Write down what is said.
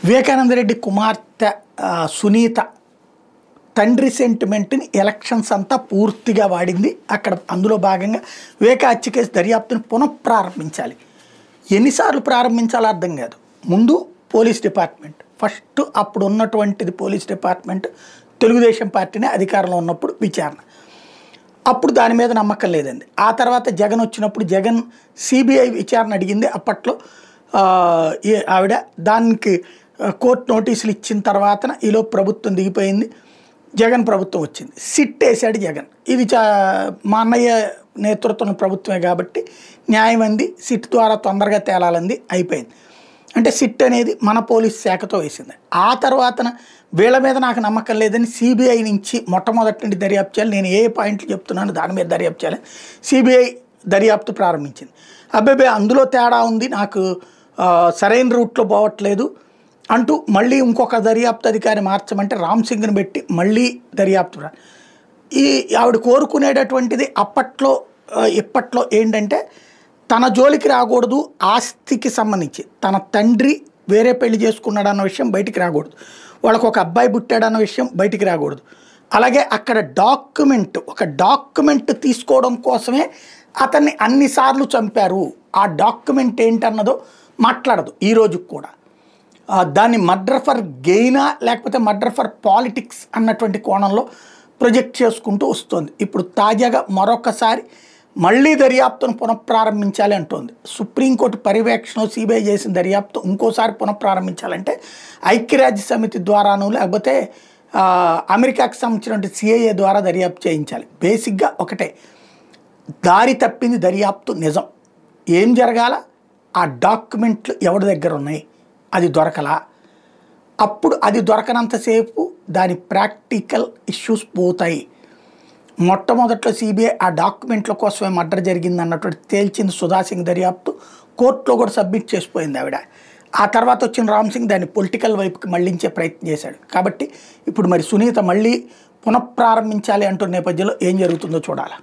వివేకానంద రెడ్డి కుమార్తె సునీత తండ్రి సెంటిమెంట్ని ఎలక్షన్స్ అంతా పూర్తిగా వాడింది. అక్కడ అందులో భాగంగా వివేక హత్య కేసు దర్యాప్తును పునఃప్రారంభించాలి. ఎన్నిసార్లు ప్రారంభించాలో అర్థం కాదు. ముందు పోలీస్ డిపార్ట్మెంట్ ఫస్ట్, అప్పుడు ఉన్నటువంటిది పోలీస్ డిపార్ట్మెంట్ తెలుగుదేశం పార్టీనే అధికారంలో ఉన్నప్పుడు విచారణ, అప్పుడు దాని మీద నమ్మకం లేదండి. ఆ తర్వాత జగన్ వచ్చినప్పుడు జగన్ సిబిఐ విచారణ అడిగింది. అప్పట్లో ఆవిడ దానికి కోర్టు నోటీసులు ఇచ్చిన తర్వాత ఈలో ప్రభుత్వం దిగిపోయింది, జగన్ ప్రభుత్వం వచ్చింది. సిట్ వేసాడు జగన్. ఇది మా అన్నయ్య నేతృత్వం ప్రభుత్వమే కాబట్టి న్యాయం అంది, సిట్ ద్వారా తొందరగా తేలాలంది, అయిపోయింది. అంటే సిట్ అనేది మన పోలీస్ శాఖతో వేసింది. ఆ తర్వాతన వీళ్ళ మీద నాకు నమ్మకం లేదని సిబిఐ నుంచి మొట్టమొదటి నుండి దర్యాప్తు చేయాలి, నేను ఏ పాయింట్లు చెప్తున్నాను దాని మీద దర్యాప్తు చేయాలి, సిబిఐ దర్యాప్తు ప్రారంభించింది. అబ్బాయి అందులో తేడా ఉంది, నాకు సరైన రూట్లో పోవట్లేదు అంటూ మళ్ళీ ఇంకొక దర్యాప్తు అధికారి మార్చమంటే రామ్ సింగ్ని పెట్టి మళ్ళీ దర్యాప్తు. ఈ ఆవిడ కోరుకునేటటువంటిది అప్పట్లో ఇప్పట్లో ఏంటంటే తన జోలికి రాకూడదు, ఆస్తికి సంబంధించి తన తండ్రి వేరే పెళ్లి చేసుకున్నాడు అన్న విషయం బయటికి రాకూడదు, వాళ్ళకు ఒక అబ్బాయి పుట్టాడన్న విషయం బయటికి రాకూడదు. అలాగే అక్కడ ఒక డాక్యుమెంట్ తీసుకోవడం కోసమే అతన్ని అన్నిసార్లు చంపారు. ఆ డాక్యుమెంట్ ఏంటన్నదో మాట్లాడదు ఈ రోజుకి కూడా. దాన్ని మర్డర్ ఫర్ గెయినా లేకపోతే మర్డర్ ఫర్ పాలిటిక్స్ అన్నటువంటి కోణంలో ప్రొజెక్ట్ చేసుకుంటూ వస్తుంది. ఇప్పుడు తాజాగా మరొకసారి మళ్ళీ దర్యాప్తును పునఃప్రారంభించాలి అంటోంది. సుప్రీంకోర్టు పర్యవేక్షణ సిబిఐ చేసిన దర్యాప్తు ఇంకోసారి పునఃప్రారంభించాలంటే ఐక్యరాజ్య సమితి ద్వారాను లేకపోతే అమెరికాకి సంబంధించినటువంటి సిఐఏ ద్వారా దర్యాప్తు చేయించాలి. బేసిక్గా ఒకటే, దారి తప్పింది దర్యాప్తు నిజం. ఏం జరగాల, ఆ డాక్యుమెంట్లు ఎవరి దగ్గర ఉన్నాయి, అది దొరకలా. అప్పుడు అది దొరకనంతసేపు దాని ప్రాక్టికల్ ఇష్యూస్ పోతాయి. మొట్టమొదట్లో సిబిఐ ఆ డాక్యుమెంట్ల కోసమే మర్డర్ జరిగింది అన్నటువంటి తేల్చింది. సుధా సింగ్ దర్యాప్తు కోర్టులో కూడా సబ్మిట్ చేసిపోయింది ఆవిడ. ఆ తర్వాత వచ్చిన రామ్ సింగ్ దాన్ని పొలిటికల్ వైపుకి మళ్లించే ప్రయత్నం చేశాడు. కాబట్టి ఇప్పుడు మరి సునీత మళ్ళీ పునఃప్రారంభించాలి అంటున్న నేపథ్యంలో ఏం జరుగుతుందో చూడాలి.